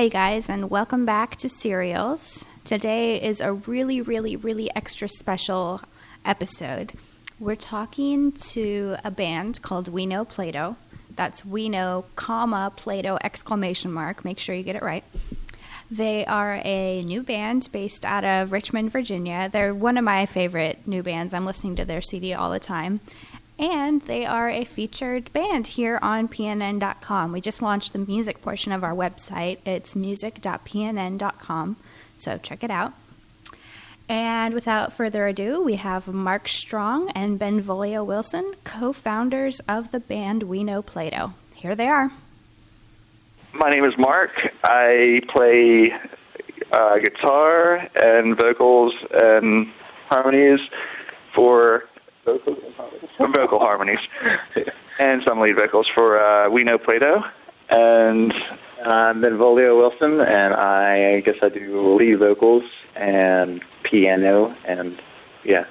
Hey guys, and welcome back to Serials. Today is a really extra special episode. We're talking to a band called We Know Plato. That's We Know, comma, Plato, exclamation mark. Make sure you get it right. They are a new band based out of Richmond, Virginia. They're one of my favorite new bands. I'm listening to their CD all the time. And they are a featured band here on pnn.com. We just launched the music portion of our website. It's music.pnn.com, so check it out. And without further ado, we have Mark Strong and Benvolio Wilson, co-founders of the band We Know Plato. Here they are. My name is Mark. I play guitar and vocals and harmonies for... vocal harmonies and some lead vocals for We Know Plato. And I'm Benvolio Wilson, and I guess I do lead vocals and piano, and I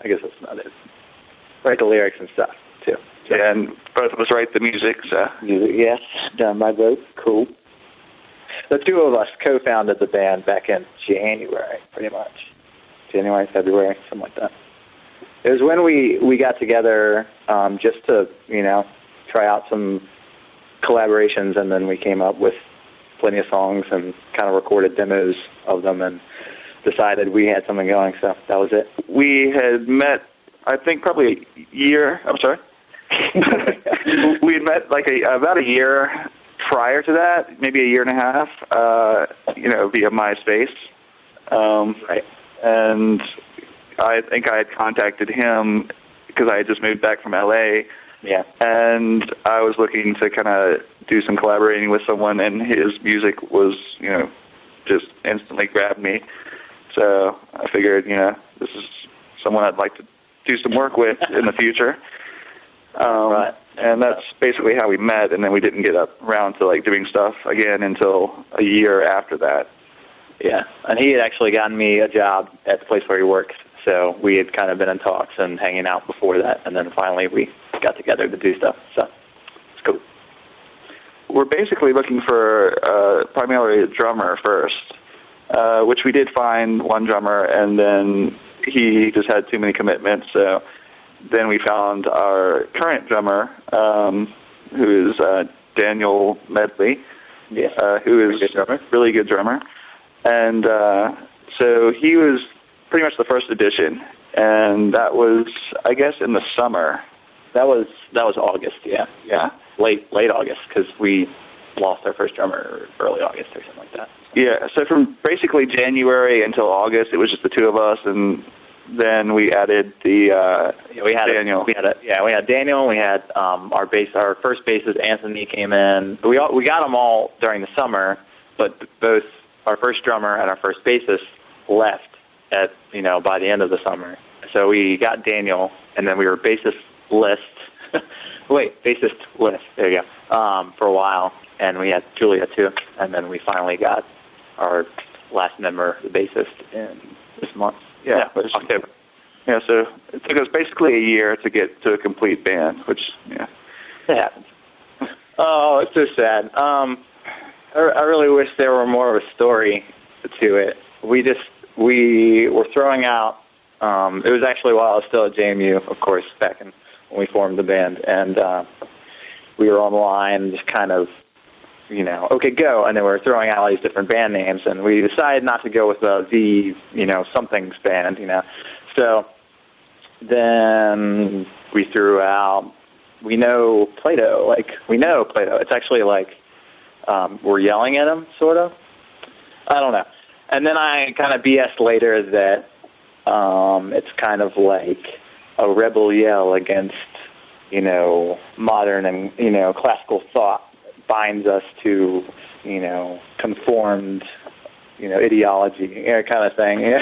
guess that's not it. Write the lyrics and stuff, too. So, yeah, and both of us write the music, so... Music, yes, done by both. Cool. The two of us co-founded the band back in January, pretty much. January, February, something like that. It was when we got together just to, try out some collaborations, and then we came up with plenty of songs and kind of recorded demos of them and decided we had something going, so that was it. We had met, I think, probably a year... I'm sorry? We had met about a year prior to that, maybe a year and a half, via MySpace. Right. And... I think I had contacted him because I had just moved back from L.A. Yeah. And I was looking to kind of do some collaborating with someone, and his music was, just instantly grabbed me. So I figured, this is someone I'd like to do some work with in the future. Right. And that's basically how we met, and then we didn't get around to, doing stuff again until a year after that. Yeah, and he had actually gotten me a job at the place where he works. So we had kind of been in talks and hanging out before that, and then finally we got together to do stuff. So it's cool. We're basically looking for primarily a drummer first, which we did find one drummer, and then he just had too many commitments. So then we found our current drummer, who is Daniel Medley, who is a really good drummer. And so he was pretty much the first edition, and that was, I guess, in the summer. That was August, yeah. Yeah. Late August, because we lost our first drummer early August or something like that. Yeah, so from basically January until August, it was just the two of us, and then we added Daniel. We had Daniel. We had our first bassist Anthony came in. We got them all during the summer, but both our first drummer and our first bassist left by the end of the summer. So we got Daniel, and then we were bassist list. There you go. For a while, and we had Julia too, and then we finally got our last member, the bassist, in this month. Yeah, October. Yeah, so it took us basically a year to get to a complete band, which, yeah. It happens. Oh, it's so sad. I really wish there were more of a story to it. We were throwing out, it was actually while I was still at JMU, of course, back when we formed the band, and we were online just kind of, okay, go, and then we were throwing out all these different band names, and we decided not to go with the something's band, So then we threw out, We Know Plato, It's actually we're yelling at him, sort of. I don't know. And then I kind of BS later that it's kind of like a rebel yell against, modern and, classical thought binds us to, conformed, ideology, kind of thing.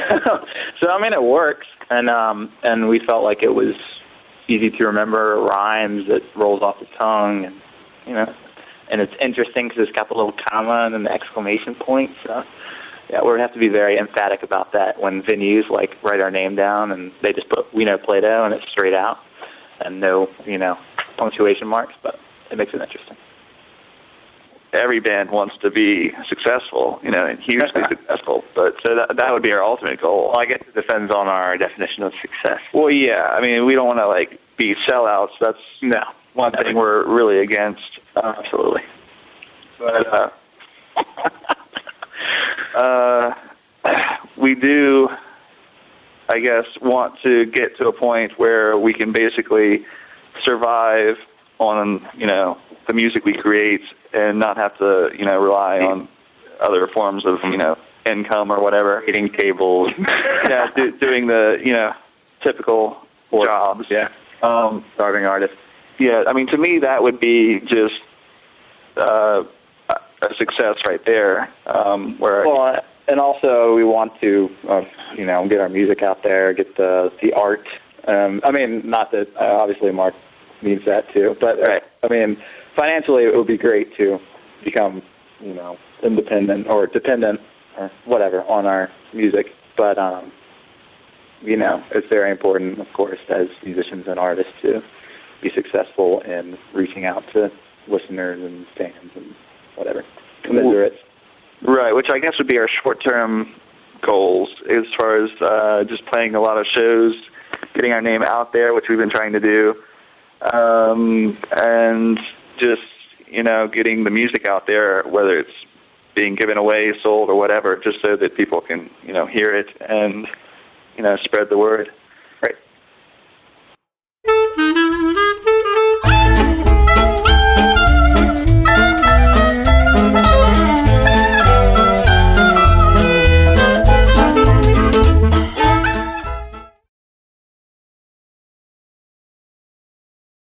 So, it works. And we felt like it was easy to remember, rhymes, it rolls off the tongue, and, and it's interesting because it's got the little comma and then the exclamation point. So, yeah, we're going to have to be very emphatic about that when venues, write our name down and they just put We Know Plato and it's straight out and no, punctuation marks, but it makes it interesting. every band wants to be successful, and hugely successful. But so that would be our ultimate goal. Well, I guess it depends on our definition of success. Well, yeah. I mean, we don't want to be sellouts. That's one thing we're really against. Absolutely. But we do, I guess, want to get to a point where we can basically survive on the music we create and not have to rely on other forms of income or whatever, eating tables, doing the typical jobs. Starving artists. Yeah, I mean, to me that would be just a success right there. And also we want to get our music out there, get the art. I mean, not that obviously Mark needs that too, but right. I mean, financially it would be great to become independent or dependent or whatever on our music, but it's very important, of course, as musicians and artists to be successful in reaching out to listeners and fans and whatever, commiserates. Right, which I guess would be our short-term goals as far as just playing a lot of shows, getting our name out there, which we've been trying to do, and just, getting the music out there, whether it's being given away, sold, or whatever, just so that people can, hear it and, spread the word.